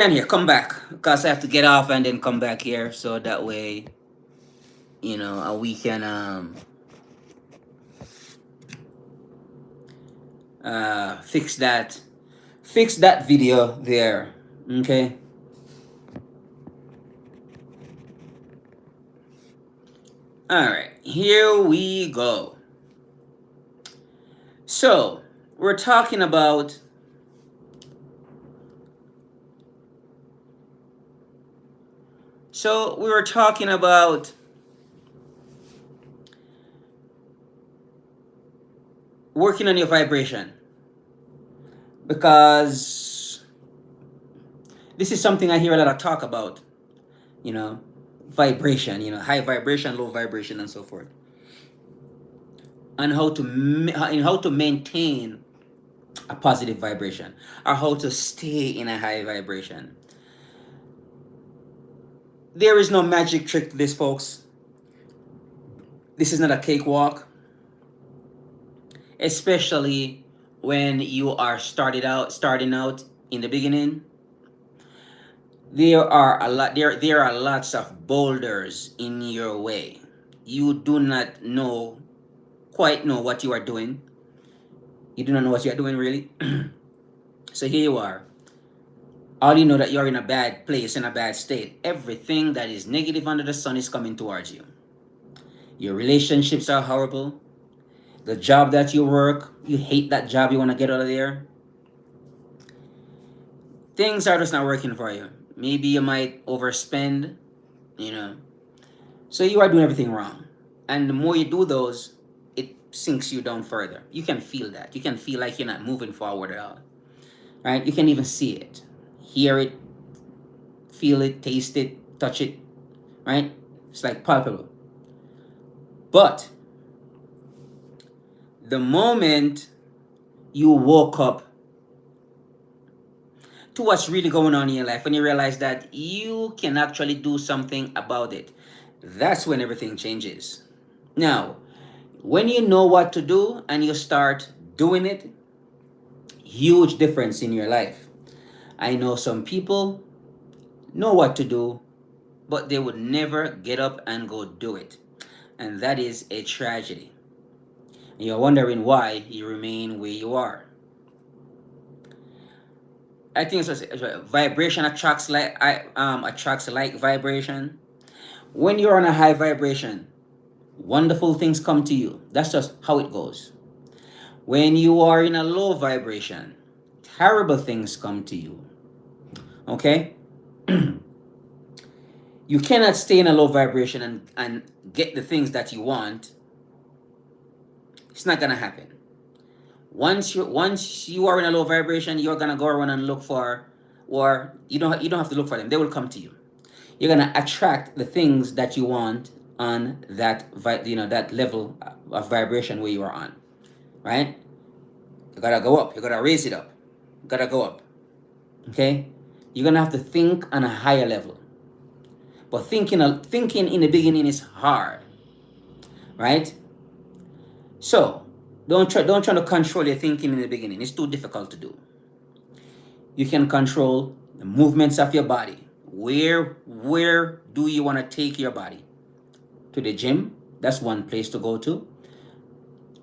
And here, come back because I have to get off and then come back here, so that way, we can fix that video there. Okay. All right. Here we go. So we're talking about So we were talking about working on your vibration because this is something I hear a lot of talk about, you know, vibration, high vibration, low vibration, and so forth, and how to maintain a positive vibration or how to stay in a high vibration. There is no magic trick to this, folks. This is not a cakewalk, especially when you are starting out in the beginning. There are lots of boulders in your way. You do not quite know what you are doing. You do not know what you are doing, really. So here you are. All you know that you're in a bad place, in a bad state. Everything that is negative under the sun is coming towards you. Your relationships are horrible. The job that you work, you hate that job, you want to get out of there. Things are just not working for you. Maybe you might overspend, you know. So you are doing everything wrong. And the more you do those, it sinks you down further. You can feel that. You can feel like you're not moving forward at all. Right? You can even see it, hear it, feel it, taste it, touch it. Right? It's like palpable. But the moment you woke up to what's really going on in your life, when you realize that you can actually do something about it, that's when everything changes. Now, when you know what to do and you start doing it, huge difference in your life. I know some people know what to do, but they would never get up and go do it. And that is a tragedy. And you're wondering why you remain where you are. I think vibration attracts like vibration. When you're on a high vibration, wonderful things come to you. That's just how it goes. When you are in a low vibration, terrible things come to you. Okay? You cannot stay in a low vibration and get the things that you want. It's not gonna happen. Once you are in a low vibration, you're gonna go around and look for, or you don't have to look for them. They will come to you. You're gonna attract the things that you want on that level of vibration where you are on, right? You gotta go up. You gotta raise it up. You gotta go up. Okay? You're gonna have to think on a higher level. But thinking in the beginning is hard, right? So don't try to control your thinking in the beginning. It's too difficult to do. You can control the movements of your body. Where do you want to take your body? To the gym? That's one place to go to.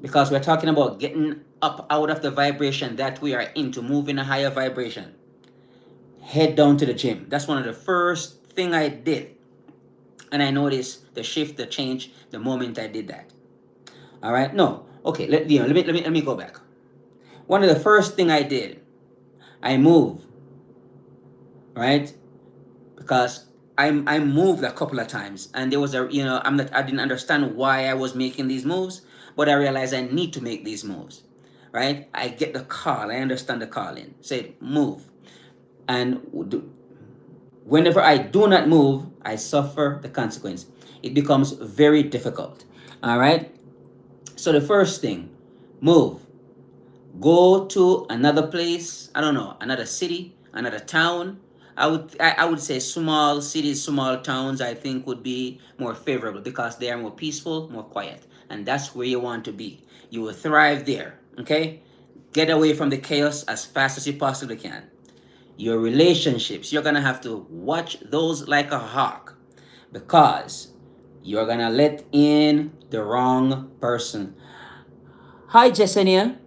Because we're talking about getting up out of the vibration that we are in to move in a higher vibration. Head down to the gym. That's one of the first thing I did. And I noticed the shift, the change, the moment I did that. All right? No. Okay, let me go back. One of the first thing I did, I moved, right? Because I moved a couple of times, and there was I didn't understand why I was making these moves, but I realized I need to make these moves, right? I get the call, I understand the calling, say move, and whenever I do not move, I suffer the consequence. It becomes very difficult. All right. So the first thing, move. Go to another place. I don't know, another city, another town. I would say small cities, small towns. I think would be more favorable because they are more peaceful, more quiet, and that's where you want to be. You will thrive there. Okay, get away from the chaos as fast as you possibly can. Your relationships, you're gonna have to watch those like a hawk, because you're gonna let in the wrong person. Hi, Jasenia.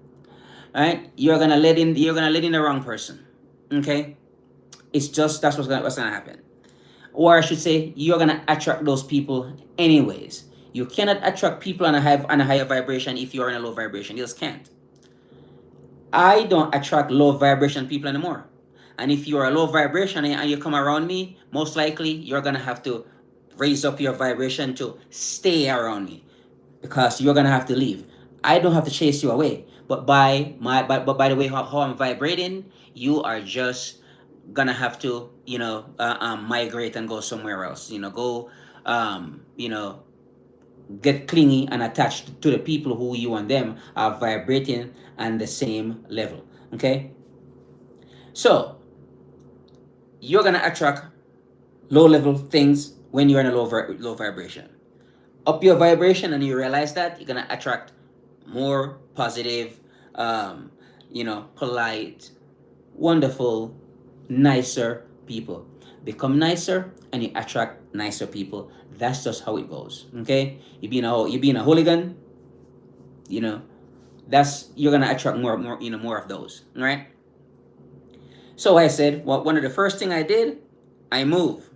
Right? You're gonna let in the wrong person. Okay? It's just that's what's gonna happen. Or I should say, you're gonna attract those people anyways. You cannot attract people on a higher vibration if you're in a low vibration. You just can't. I don't attract low vibration people anymore. And if you're a low vibration and you come around me, most likely you're gonna have to raise up your vibration to stay around me, because you're gonna have to leave. I don't have to chase you away, but by the way how I'm vibrating, you are just gonna have to migrate and go somewhere else. Go um, you know get clingy and attached to the people who you and them are vibrating on the same level. Okay, so you're gonna attract low level things when you're in a low vibration. Up your vibration and you realize that, you're gonna attract more positive, um, polite, wonderful, nicer people. Become nicer and you attract nicer people. That's just how it goes. Okay, you being a hooligan, you know that's you're gonna attract more of those. Right. So I said, well, one of the first thing I did, I move.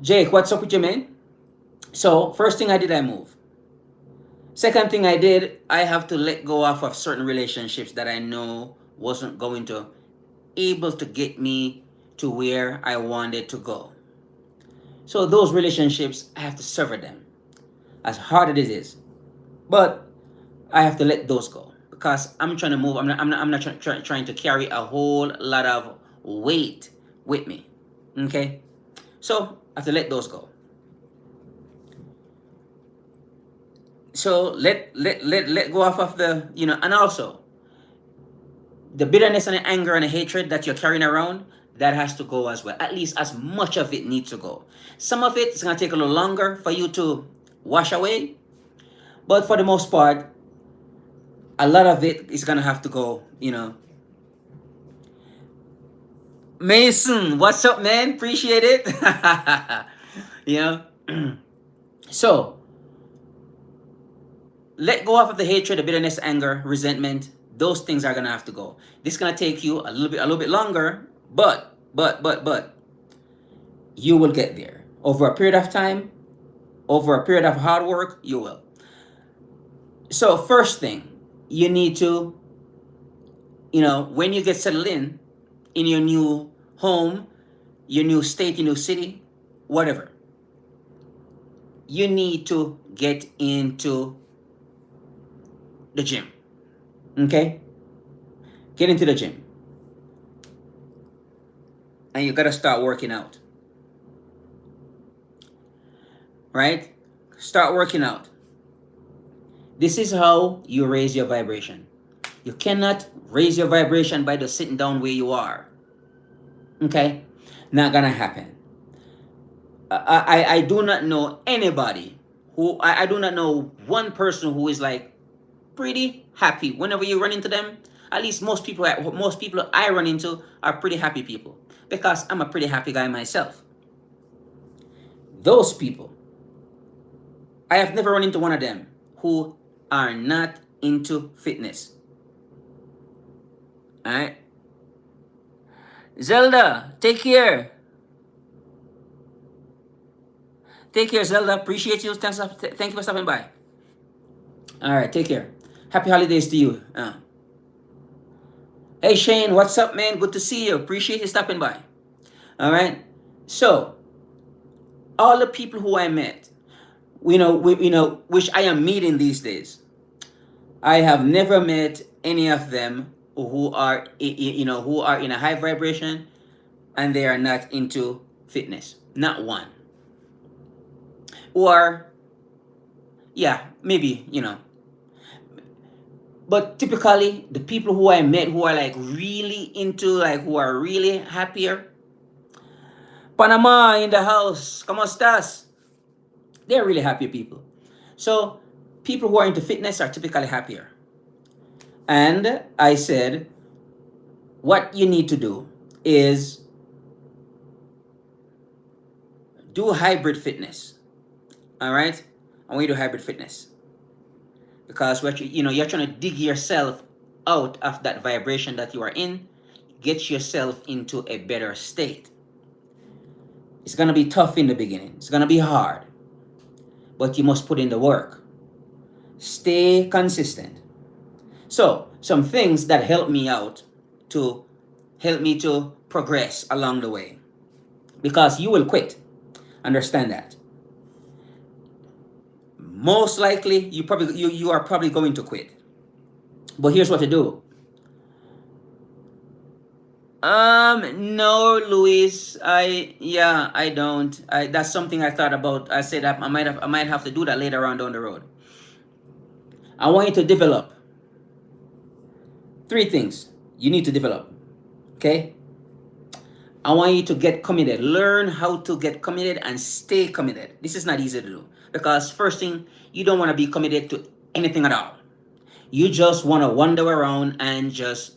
Jake, what's up with you, man? So first thing I did, I move. Second thing I did, I have to let go of certain relationships that I know wasn't going to able to get me to where I wanted to go. So those relationships, I have to sever them, as hard as it is. But I have to let those go, because I'm trying to move. I'm not trying to carry a whole lot of weight with me. Okay, so I have to let those go. So let go off of and also the bitterness and the anger and the hatred that you're carrying around, that has to go as well. At least as much of it needs to go. Some of it is going to take a little longer for you to wash away, but for the most part, a lot of it is going to have to go. Mason, what's up, man? Appreciate it. you know so let go of the hatred, the bitterness, anger, resentment. Those things are gonna have to go. This is gonna take you a little bit longer, but you will get there over a period of time, over a period of hard work. You will. So first thing, you need to, when you get settled in your new home, your new state, your new city, whatever, you need to get into the gym. Okay, get into the gym, and you gotta start working out. Right? Start working out. This is how you raise your vibration. You cannot raise your vibration by just sitting down where you are. Okay? Not gonna happen. I do not know anybody I do not know one person who is like pretty happy whenever you run into them. At least most people I run into are pretty happy people, because I'm a pretty happy guy myself. Those people, I have never run into one of them who are not into fitness. All right, Zelda, take care. Take care, Zelda. Appreciate you. Thank you for stopping by. All right, take care. Happy holidays to you. Hey Shane, what's up, man? Good to see you. Appreciate you stopping by. All right. So, all the people who I met, which I am meeting these days, I have never met any of them who are in a high vibration and they are not into fitness. Not one. Or, yeah, maybe. But typically, the people who I met who are like really into, like, who are really happier, Panama in the house, ¿cómo estás? They're really happy people. So, people who are into fitness are typically happier. And I said, what you need to do is do hybrid fitness. All right, I want you to do hybrid fitness because what you're trying to dig yourself out of that vibration that you are in, get yourself into a better state. It's gonna be tough in the beginning. It's gonna be hard, but you must put in the work. Stay consistent. So, some things that help me out to help me to progress along the way. Because you will quit. Understand that. Most likely you are probably going to quit. But here's what to do. No, Luis. I don't. That's something I thought about. I said I might have to do that later on down the road. I want you to develop three things you need to develop. Okay? I want you to get committed. Learn how to get committed and stay committed. This is not easy to do because first thing, you don't want to be committed to anything at all. You just want to wander around and just,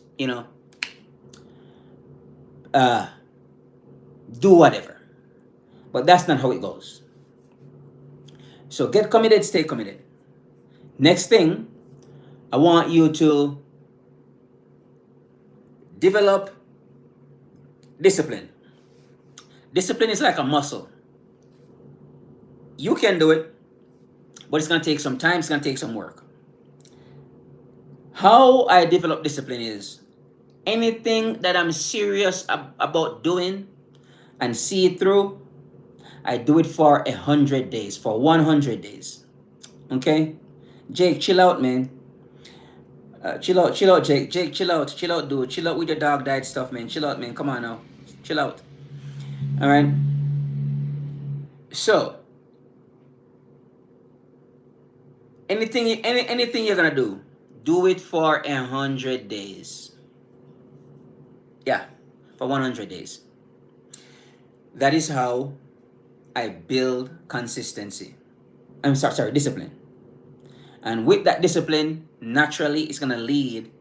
uh, do whatever. But that's not how it goes. So get committed, stay committed. Next thing, I want you to develop discipline. Discipline is like a muscle. You can do it, but it's going to take some time, it's going to take some work. How I develop discipline is anything that I'm serious about doing and see it through, I do it for 100 days, for 100 days. Okay? Jake, chill out, man. Chill out, Jake. Jake, chill out, dude. Chill out with your dog died stuff, man. Chill out, man. Come on now. Chill out. All right? So, anything you're gonna do it for 100 days. Yeah, for 100 days. That is how I build consistency. I'm sorry, discipline. And with that discipline, naturally, it's gonna lead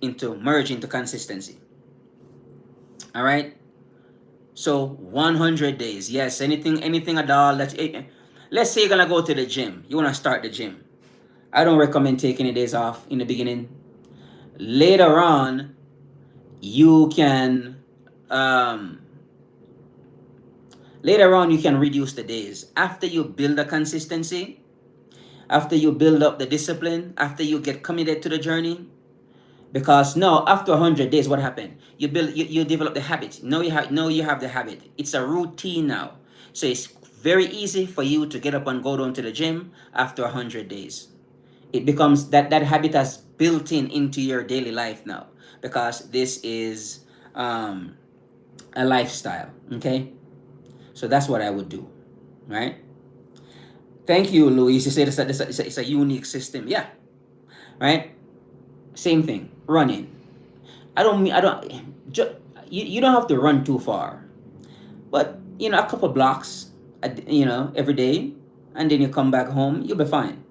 into merge into consistency. All right. So 100 days. Yes, anything at all. Let's say you're gonna go to the gym. You wanna start the gym. I don't recommend taking any days off in the beginning. Later on, you can reduce the days after you build a consistency, after you build up the discipline, after you get committed to the journey. Because now after 100 days, what happened? You develop the habit. Now you have the habit. It's a routine now. So it's very easy for you to get up and go down to the gym after 100 days. It becomes that habit has built into your daily life now, because this is a lifestyle. Okay, so that's what I would do, right? Thank you, Luis. You said it's a unique system. Yeah, right. Same thing. Running. You don't have to run too far, but a couple blocks, every day, and then you come back home, you'll be fine.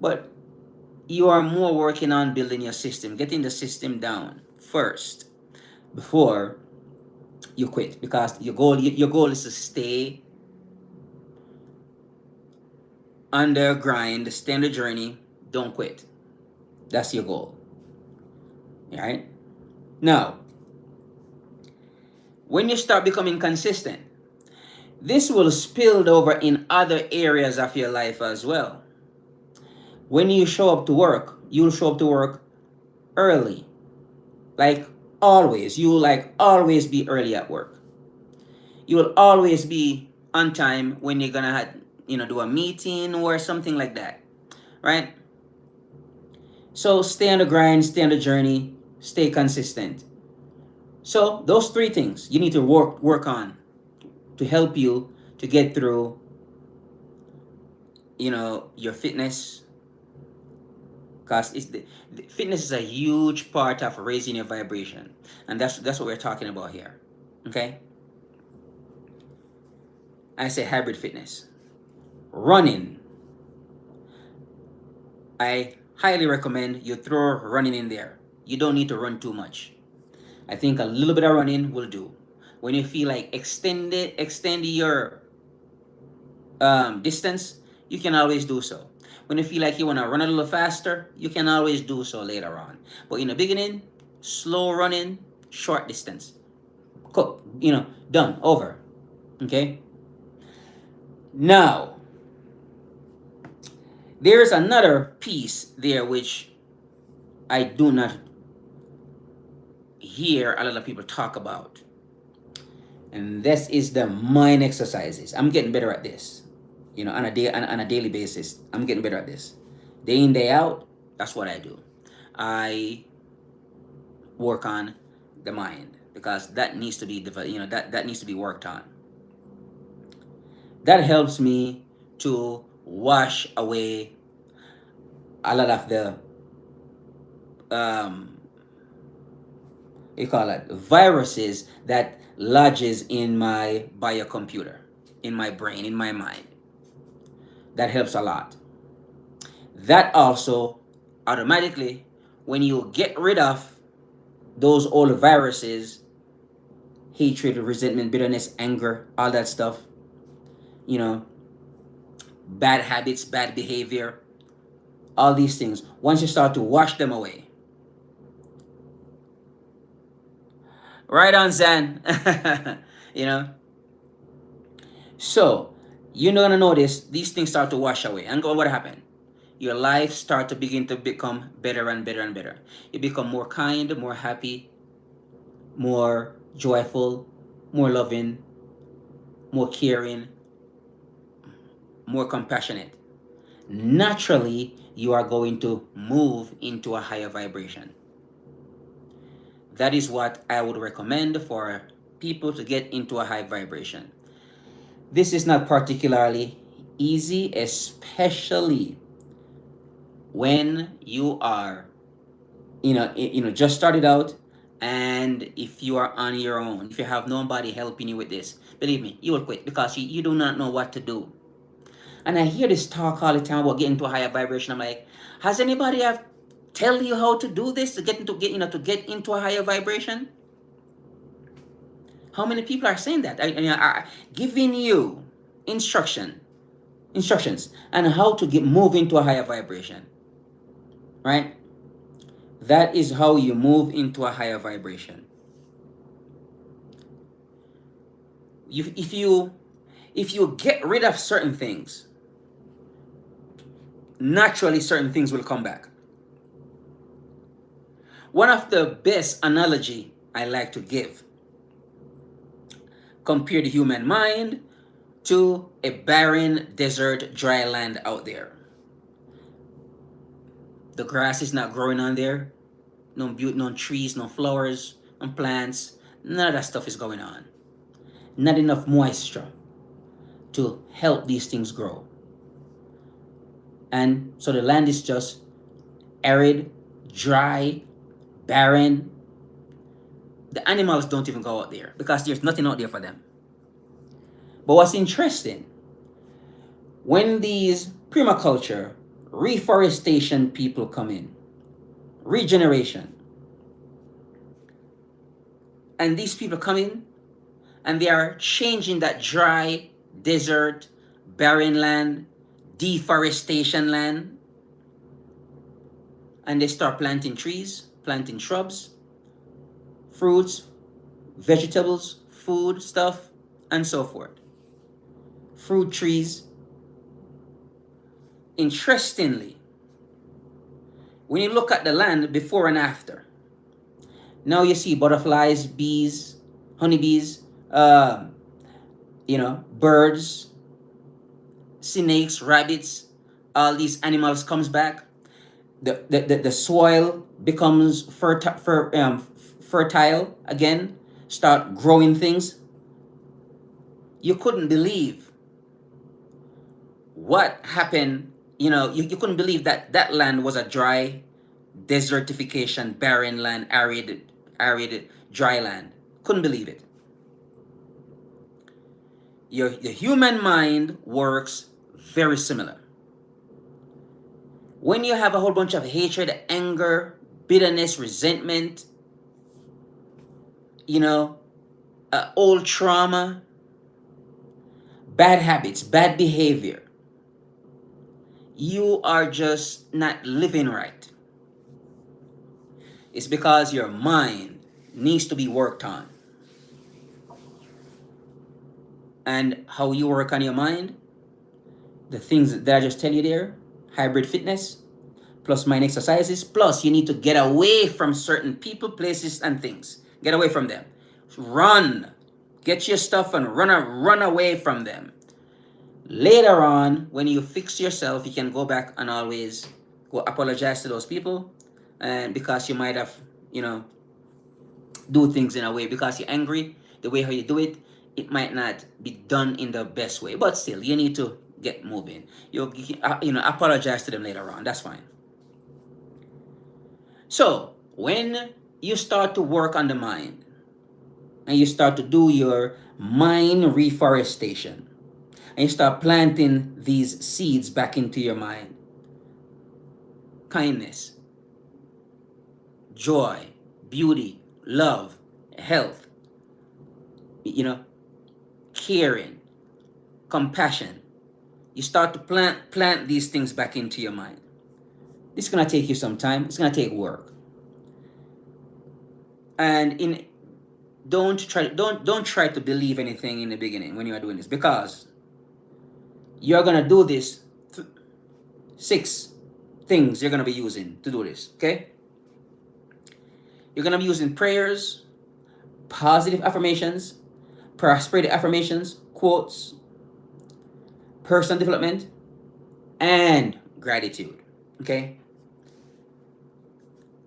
But you are more working on building your system, getting the system down first before you quit, because your goal is to stay on the grind, stay on the journey, don't quit. That's your goal. All right? Now, when you start becoming consistent, this will spill over in other areas of your life as well. When you show up to work, you'll show up to work early. Like always. You will always be early at work. You will always be on time when you're gonna do a meeting or something like that. Right? So stay on the grind, stay on the journey, stay consistent. So those three things you need to work on to help you to get through your fitness, because the fitness is a huge part of raising your vibration, and that's what we're talking about here. Okay, I say hybrid fitness. Running, I highly recommend you throw running in there. You don't need to run too much. I think a little bit of running will do. When you feel like extend your distance, you can always do so. When you feel like you want to run a little faster, you can always do so later on. But in the beginning, slow running, short distance. Cook, done, over. Okay? Now, there's another piece there which I do not hear a lot of people talk about. And this is the mind exercises. I'm getting better at this. On a daily basis. I'm getting better at this. Day in, day out, that's what I do. I work on the mind because that needs to be that needs to be worked on. That helps me to wash away a lot of the um you call it viruses that lodges in my biocomputer, in my brain, in my mind. That helps a lot. That also automatically, when you get rid of those old viruses, hatred, resentment, bitterness, anger, all that stuff, you know, bad habits, bad behavior, all these things, once you start to wash them away, right on, Zan. you know, so you're gonna notice these things start to wash away. And what happened? Your life start to begin to become better and better and better. You become more kind, more happy, more joyful, more loving, more caring, more compassionate. Naturally, you are going to move into a higher vibration. That is what I would recommend for people to get into a high vibration. This is not particularly easy, especially when you are, just started out, and if you are on your own, if you have nobody helping you with this, believe me, you will quit because you do not know what to do. And I hear this talk all the time about getting to a higher vibration. I'm like, has anybody have tell you how to do this to get into a higher vibration? How many people are saying that? Are giving you instructions on how to move into a higher vibration, right? That is how you move into a higher vibration. If you get rid of certain things, naturally certain things will come back. One of the best analogy I like to give, compare the human mind to a barren desert dry land out there. The grass is not growing on there. No trees, no flowers, no plants. None of that stuff is going on. Not enough moisture to help these things grow. And so the land is just arid, dry, barren. The animals don't even go out there because there's nothing out there for them. But what's interesting, when these permaculture, reforestation people come in, regeneration, and these people come in and they are changing that dry, desert, barren land, deforestation land, and they start planting trees, planting shrubs, fruits, vegetables, food stuff, and so forth. Fruit trees. Interestingly, when you look at the land before and after, now you see butterflies, bees, honeybees, birds, snakes, rabbits, all these animals comes back. The soil becomes fertile again, start growing things. You couldn't believe what happened. You couldn't believe that land was a dry desertification, barren land, arid dry land. Couldn't believe it. The human mind works very similar. When you have a whole bunch of hatred, anger, bitterness, resentment, you know, old trauma, bad habits, bad behavior. You are just not living right. It's because your mind needs to be worked on. And how you work on your mind, the things that I just tell you there, hybrid fitness, plus mind exercises, plus you need to get away from certain people, places, and things. Get away from them. Run. Get your stuff and run away from them. Later on, when you fix yourself, you can go back and always go apologize to those people, and because you might have, you know, do things in a way because you're angry, the way how you do it, it might not be done in the best way. But still, you need to get moving. You know, apologize to them later on. That's fine. So when you start to work on the mind and you start to do your mind reforestation and you start planting these seeds back into your mind, kindness, joy, beauty, love, health, you know, caring, compassion. You start to plant these things back into your mind. This is gonna take you some time. It's gonna take work. And in don't try to believe anything in the beginning when you are doing this, because you're gonna do this. 6 things you're gonna be using to do this. Okay, you're gonna be using prayers, positive affirmations, prosperity affirmations, quotes, personal development, and gratitude. Okay,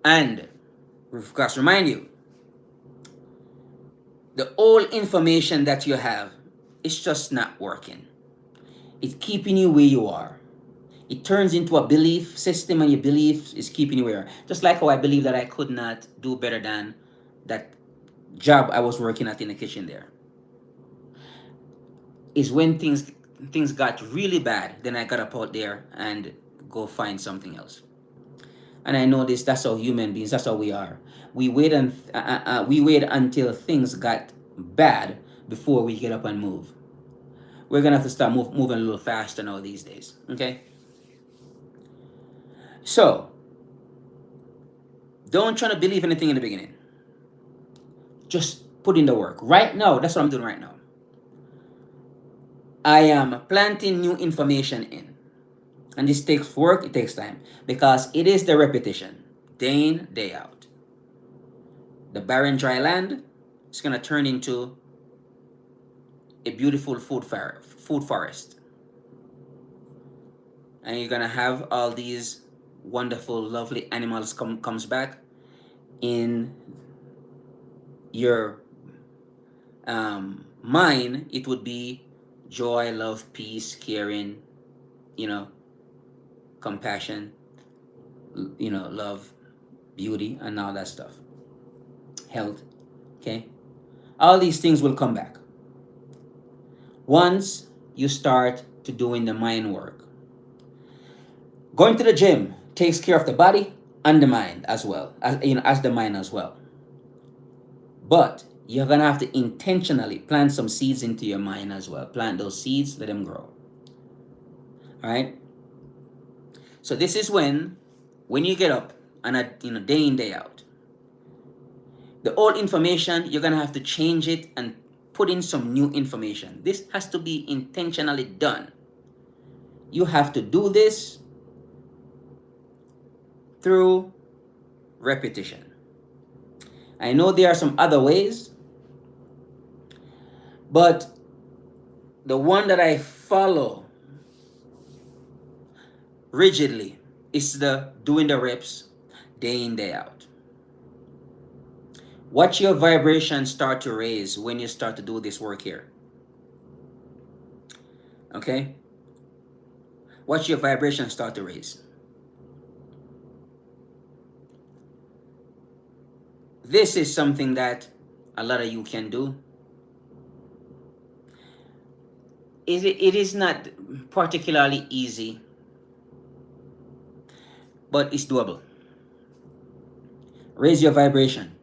and of course, remind you, the old information that you have is just not working. It's keeping you where you are. It turns into a belief system, and your belief is keeping you where. Just like how I believe that I could not do better than that job I was working at in the kitchen there. Is when things got really bad, then I got up out there and go find something else. And I know this. That's how human beings. That's how we are. We wait until things got bad before we get up and move. We're gonna have to start moving a little faster now these days. Okay. So don't try to believe anything in the beginning. Just put in the work. Right now, that's what I'm doing right now. I am planting new information in. And this takes work, it takes time. Because it is the repetition, day in, day out. The barren dry land is going to turn into a beautiful food forest. And you're going to have all these wonderful, lovely animals comes back in your mind. It would be joy, love, peace, caring, you know, compassion, you know, love, beauty, and all that stuff. Health, okay? All these things will come back once you start to doing the mind work. Going to the gym takes care of the body and the mind as well, as you know, as the mind as well. But you're gonna have to intentionally plant some seeds into your mind as well. Plant those seeds, let them grow. All right. So this is when you get up and day in day out, the old information you're gonna have to change it and put in some new information. This has to be intentionally done. You have to do this through repetition. I know there are some other ways, but the one that I follow rigidly is the doing the reps day in, day out. Watch your vibration start to raise when you start to do this work here. Okay? Watch your vibration start to raise. This is something that a lot of you can do. It is not particularly easy, but it's doable. Raise your vibration.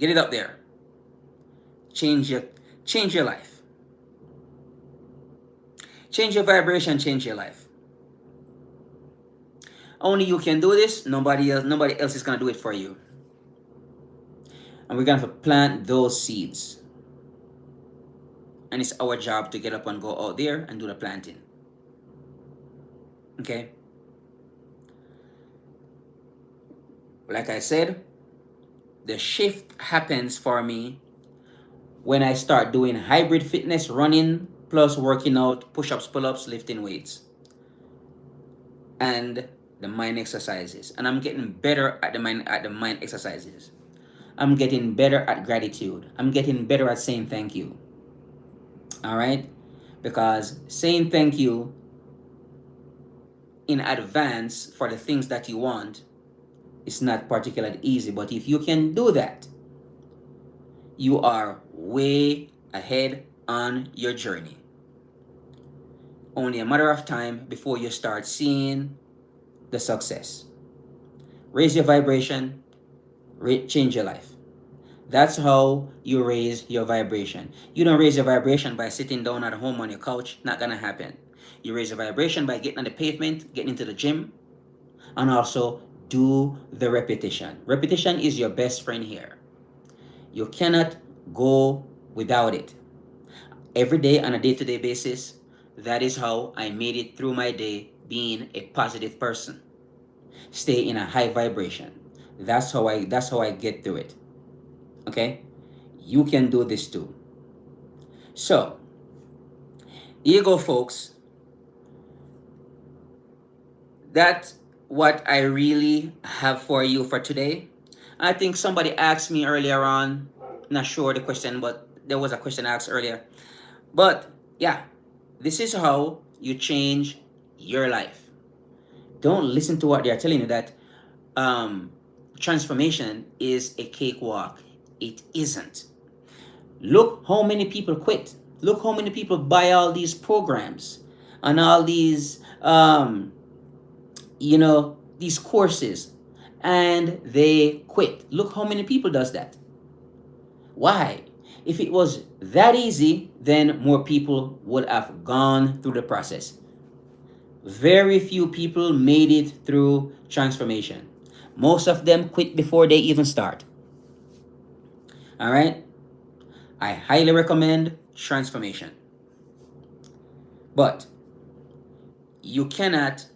Get it up there. Change your change your life. Change your vibration, change your life. Only you can do this. Nobody else is gonna do it for you. And we're gonna have to plant those seeds. And it's our job to get up and go out there and do the planting. Okay? Like I said, the shift happens for me when I start doing hybrid fitness, running plus working out, push-ups, pull-ups, lifting weights, and the mind exercises. And I'm getting better at the mind exercises. I'm getting better at gratitude. I'm getting better at saying thank you. All right? Because saying thank you in advance for the things that you want is not particularly easy. But if you can do that, you are way ahead on your journey. Only a matter of time before you start seeing the success. Raise your vibration, change your life. That's how you raise your vibration. You don't raise your vibration by sitting down at home on your couch. Not gonna happen. You raise your vibration by getting on the pavement, getting into the gym, and also do the repetition. Repetition is your best friend here. You cannot go without it. Every day on a day-to-day basis, that is how I made it through my day being a positive person. Stay in a high vibration. That's how I get through it. Okay? You can do this too. So, here you go, folks. That's what I really have for you for today. I think somebody asked me earlier on, not sure the question, but there was a question asked earlier. But yeah, this is how you change your life. Don't listen to what they're telling you that transformation is a cakewalk. It isn't. Look how many people quit. Look how many people buy all these programs and all these these courses, and they quit. Look how many people does that. Why? If it was that easy, then more people would have gone through the process. Very few people made it through transformation. Most of them quit before they even start. All right? I highly recommend transformation. But you cannot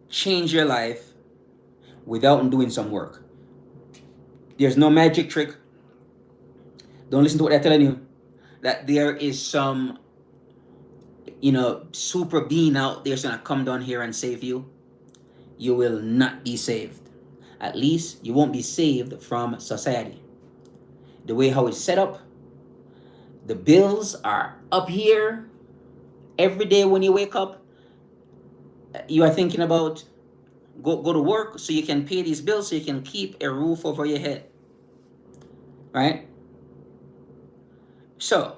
change your life without doing some work. There's no magic trick. Don't listen to what they're telling you. That there is some, super being out there's gonna come down here and save you. You will not be saved. At least you won't be saved from society. The way how it's set up, the bills are up here. Every day when you wake up, you are thinking about go to work so you can pay these bills so you can keep a roof over your head. Right? So,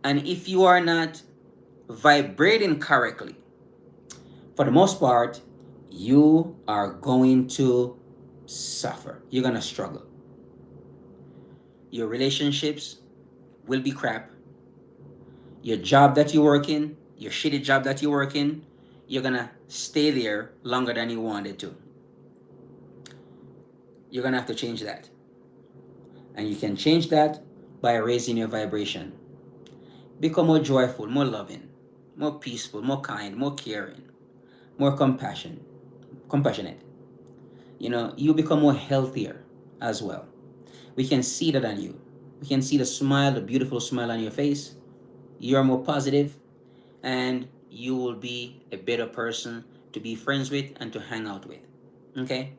and if you are not vibrating correctly, for the most part, you are going to suffer. You're going to struggle. Your relationships will be crap. Your job that you work in, your shitty job that you work in, you're going to stay there longer than you wanted to. You're going to have to change that. And you can change that by raising your vibration. Become more joyful, more loving, more peaceful, more kind, more caring, more compassionate. You become more healthier as well. We can see that on you. We can see the smile, the beautiful smile on your face. You're more positive, and you will be a better person to be friends with and to hang out with. Okay?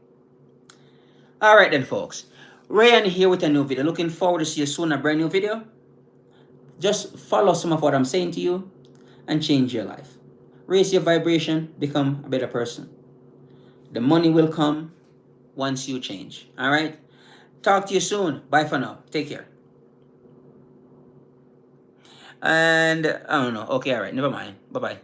All right then, folks. Rayan here with a new video. Looking forward to see you soon, a brand new video. Just follow some of what I'm saying to you and change your life. Raise your vibration, become a better person. The money will come once you change. All right? Talk to you soon. Bye for now. Take care. And I don't know. Okay, all right. Never mind. Bye-bye.